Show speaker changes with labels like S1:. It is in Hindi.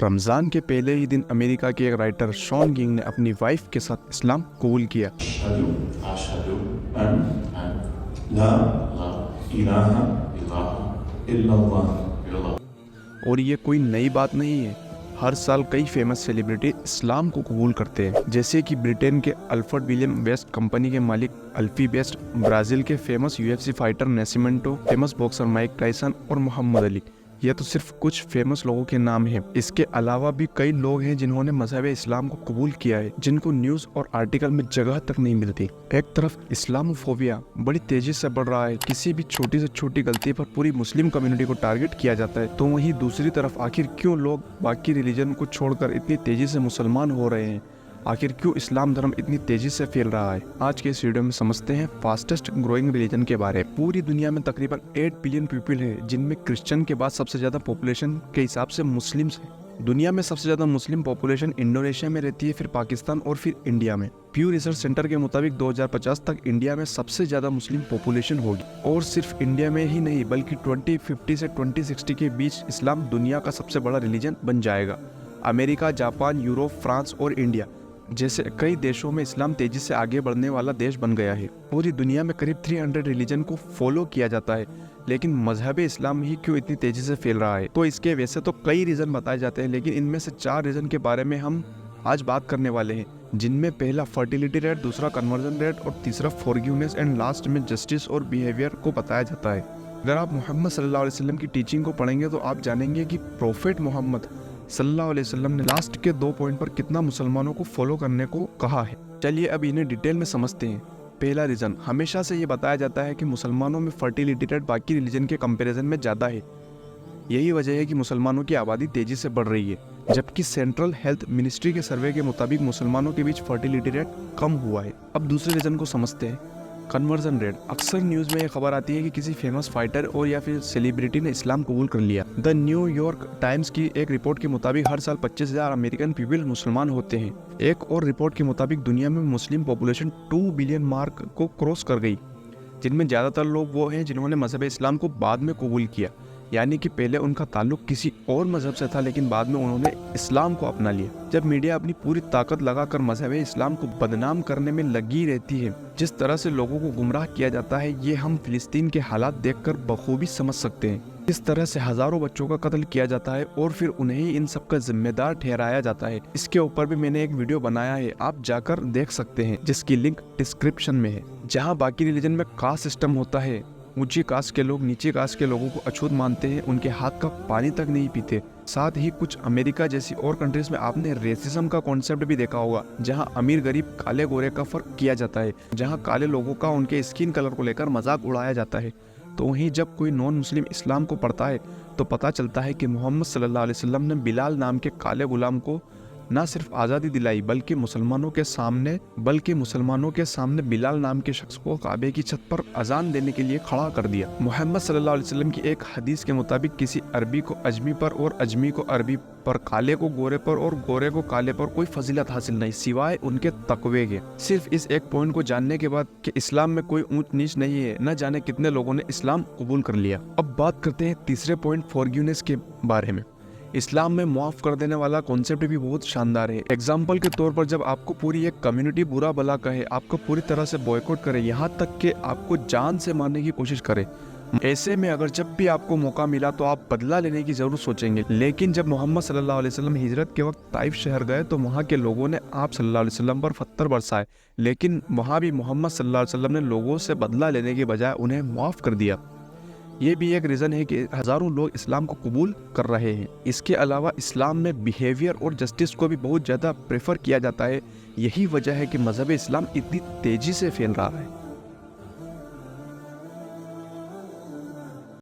S1: रमज़ान के पहले ही दिन अमेरिका के एक राइटर शॉन किंग ने अपनी वाइफ के साथ इस्लाम कबूल किया।
S2: अशहदु अन ला इलाहा इल्लल्लाह।
S1: और ये कोई नई बात नहीं है, हर साल कई फेमस सेलिब्रिटी इस्लाम को कबूल करते हैं, जैसे कि ब्रिटेन के अल्फ्रेड विलियम वेस्ट कंपनी के मालिक अल्फी वेस्ट, ब्राज़ील के famous UFC fighter Nascimento, famous boxer Mike Tyson और मोहम्मद अली। ये तो सिर्फ कुछ फेमस लोगों के नाम हैं। इसके अलावा भी कई लोग हैं जिन्होंने मजहब इस्लाम को कबूल किया है, जिनको न्यूज़ और आर्टिकल में जगह तक नहीं मिलती। एक तरफ इस्लामोफोबिया बड़ी तेजी से बढ़ रहा है, किसी भी छोटी से छोटी गलती पर पूरी मुस्लिम कम्युनिटी को टारगेट किया जाता है, तो वहीं दूसरी तरफ आखिर क्यों लोग बाकी रिलीजन को छोड़कर इतनी तेजी से मुसलमान हो रहे हैं? आखिर क्यों इस्लाम धर्म इतनी तेजी से फैल रहा है? आज के इस वीडियो में समझते हैं फास्टेस्ट ग्रोइंग रिलीजन के बारे में। पूरी दुनिया में तकरीबन 8 बिलियन पीपल है, जिनमें क्रिश्चियन के बाद सबसे ज्यादा पॉपुलेशन के हिसाब से मुस्लिम्स है। दुनिया में सबसे ज्यादा मुस्लिम पॉपुलेशन इंडोनेशिया में रहती है, फिर पाकिस्तान और फिर इंडिया में। प्यू रिसर्च सेंटर के मुताबिक 2050 तक इंडिया में सबसे ज्यादा मुस्लिम पॉपुलेशन होगी। और सिर्फ इंडिया में ही नहीं, बल्कि 2050 से 2060 के बीच इस्लाम दुनिया का सबसे बड़ा रिलीजन बन जाएगा। अमेरिका, जापान, यूरोप, फ्रांस और इंडिया जैसे कई देशों में इस्लाम तेजी से आगे बढ़ने वाला देश बन गया है। पूरी दुनिया में करीब 300 रिलीजन को फॉलो किया जाता है, लेकिन मजहब इस्लाम ही क्यों इतनी तेजी से फैल रहा है? तो इसके वैसे तो कई रीजन बताए जाते हैं, लेकिन इनमें से 4 रीजन के बारे में हम आज बात करने वाले हैं, जिनमें पहला फर्टिलिटी रेट, दूसरा कन्वर्जन रेट और तीसरा फॉरगिवनेस एंड लास्ट में जस्टिस और बिहेवियर को बताया जाता है। अगर आप मोहम्मद सल्लल्लाहु अलैहि वसल्लम की टीचिंग को पढ़ेंगे तो आप जानेंगे कि प्रोफेट मोहम्मद सल्लल्लाहु अलैहि वसल्लम ने लास्ट के 2 पॉइंट पर कितना मुसलमानों को फॉलो करने को कहा है। चलिए अब इन्हें डिटेल में समझते हैं। पहला रीजन, हमेशा से ये बताया जाता है कि मुसलमानों में फर्टिलिटी रेट बाकी रिलीजन के कंपैरिजन में ज़्यादा है। यही वजह है कि मुसलमानों की आबादी तेजी से बढ़ रही है, जबकि सेंट्रल हेल्थ मिनिस्ट्री के सर्वे के मुताबिक मुसलमानों के बीच फर्टिलिटी रेट कम हुआ है। अब दूसरे रीजन को समझते हैं, कन्वर्जन रेट। अक्सर न्यूज़ में ये खबर आती है कि किसी फेमस फाइटर और या फिर सेलिब्रिटी ने इस्लाम कबूल कर लिया। द न्यूयॉर्क टाइम्स की एक रिपोर्ट के मुताबिक हर साल 25,000 अमेरिकन पीपल मुसलमान होते हैं। एक और रिपोर्ट के मुताबिक दुनिया में मुस्लिम पॉपुलेशन 2 बिलियन मार्क को क्रॉस कर गई, जिनमें ज़्यादातर लोग वो हैं जिन्होंने मजहब इस्लाम को बाद में कबूल किया, यानी कि पहले उनका ताल्लुक किसी और मजहब से था, लेकिन बाद में उन्होंने इस्लाम को अपना लिया। जब मीडिया अपनी पूरी ताकत लगाकर मजहब इस्लाम को बदनाम करने में लगी रहती है, जिस तरह से लोगों को गुमराह किया जाता है, ये हम फिलिस्तीन के हालात देखकर बखूबी समझ सकते हैं। इस तरह से हजारों बच्चों का कत्ल किया जाता है और फिर उन्हें इन सब का जिम्मेदार ठहराया जाता है। इसके ऊपर भी मैंने एक वीडियो बनाया है, आप जाकर देख सकते हैं, जिसकी लिंक डिस्क्रिप्शन में है। जहाँ बाकी रिलीजन में कास्ट सिस्टम होता है, ऊंची कास्ट के लोग नीचे कास्ट के लोगों को अछूत मानते हैं, उनके हाथ का पानी तक नहीं पीते। साथ ही कुछ अमेरिका जैसी और कंट्रीज में आपने रेसिज्म का कॉन्सेप्ट भी देखा होगा, जहां अमीर गरीब काले गोरे का फर्क किया जाता है, जहां काले लोगों का उनके स्किन कलर को लेकर मजाक उड़ाया जाता है। तो वहीं जब कोई नॉन मुस्लिम इस्लाम को पढ़ता है तो पता चलता है कि मोहम्मद सल्लल्लाहु अलैहि वसल्लम ने बिलाल नाम के काले गुलाम को न सिर्फ आज़ादी दिलाई, बल्कि मुसलमानों के सामने बिलाल नाम के शख्स को काबे की छत पर अजान देने के लिए खड़ा कर दिया। मोहम्मद सल्लल्लाहु अलैहि वसल्लम की एक हदीस के मुताबिक किसी अरबी को अजमी पर और अजमी को अरबी पर, काले को गोरे पर और गोरे को काले पर कोई फजीलत हासिल नहीं, सिवाय उनके तकवे के। सिर्फ इस एक पॉइंट को जानने के बाद कि इस्लाम में कोई ऊंच नीच नहीं है, न जाने कितने लोगों ने इस्लाम कबूल कर लिया। अब बात करते हैं तीसरे पॉइंट, फॉरगिवनेस के बारे में। इस्लाम में मुआफ कर देने वाला कॉन्सेप्ट भी बहुत शानदार है। एग्जाम्पल के तौर पर, जब आपको पूरी एक कम्युनिटी बुरा भला कहे, आपको पूरी तरह से बॉयकॉट करे, यहाँ तक कि आपको जान से मारने की कोशिश करे, ऐसे में अगर जब भी आपको मौका मिला तो आप बदला लेने की जरूर सोचेंगे। लेकिन जब मोहम्मद सल्लल्लाहु अलैहि वसल्लम हिजरत के वक्त ताइफ शहर गए तो वहाँ के लोगों ने आप सल्लल्लाहु अलैहि वसल्लम पर पत्थर बरसाए, लेकिन वहाँ भी मोहम्मद सल्लल्लाहु अलैहि वसल्लम ने लोगों से बदला लेने के बजाय उन्हें माफ़ कर दिया। ये भी एक रीज़न है कि हज़ारों लोग इस्लाम को कबूल कर रहे हैं। इसके अलावा इस्लाम में बिहेवियर और जस्टिस को भी बहुत ज़्यादा प्रेफर किया जाता है। यही वजह है कि मजहब इस्लाम इतनी तेज़ी से फैल रहा है।